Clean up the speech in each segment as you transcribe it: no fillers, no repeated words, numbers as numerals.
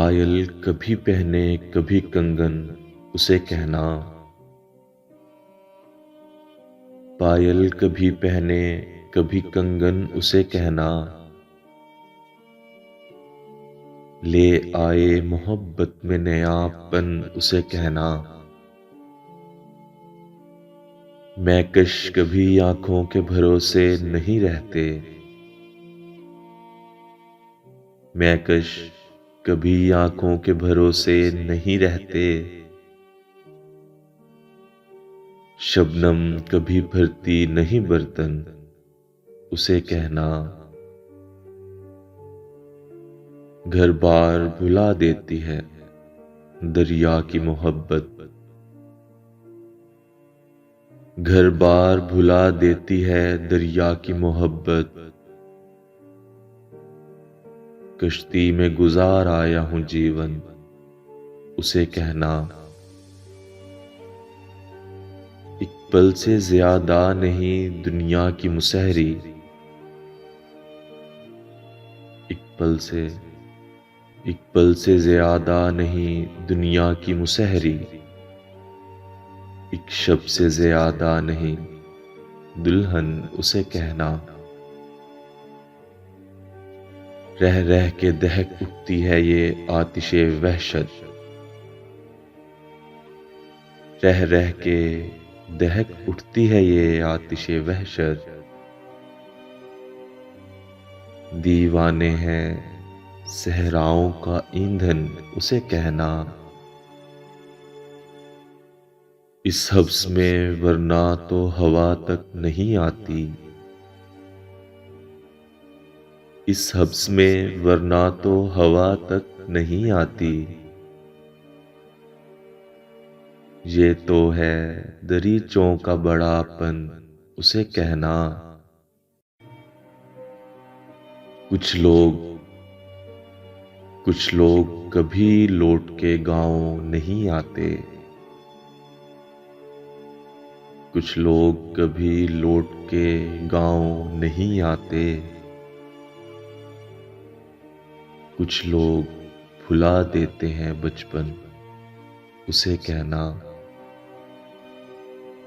पायल कभी पहने कभी कंगन उसे कहना। पायल कभी पहने कभी कंगन उसे कहना। ले आए मोहब्बत में नयापन उसे कहना। मैकश कभी आंखों के भरोसे नहीं रहते। मैकश कभी आंखों के भरोसे नहीं रहते। शबनम कभी भरती नहीं बर्तन उसे कहना। घर बार भुला देती है दरिया की मोहब्बत। घर बार भुला देती है दरिया की मोहब्बत। कश्ती में गुजार आया हूं जीवन उसे कहना। एक पल से ज्यादा नहीं दुनिया की मुसहरी। एक पल से ज्यादा नहीं दुनिया की मुसहरी। एक शब से ज्यादा नहीं दुल्हन उसे कहना। रह रह के दहक उठती है ये आतिशे वहशत। रह रह के दहक उठती है ये आतिशे वहशत। दीवाने हैं सहराओं का ईंधन उसे कहना। इस हब्स में वरना तो हवा तक नहीं आती। इस हब्स में वरना तो हवा तक नहीं आती। ये तो है दरीचों का बड़ापन उसे कहना। कुछ लोग कभी लौट के गांव नहीं आते। कुछ लोग कभी लौट के गांव नहीं आते। कुछ लोग भुला देते हैं बचपन उसे कहना।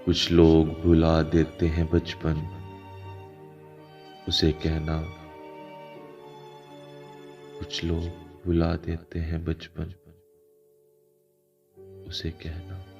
कुछ लोग भुला देते हैं बचपन उसे कहना। कुछ लोग भुला देते हैं बचपन उसे कहना।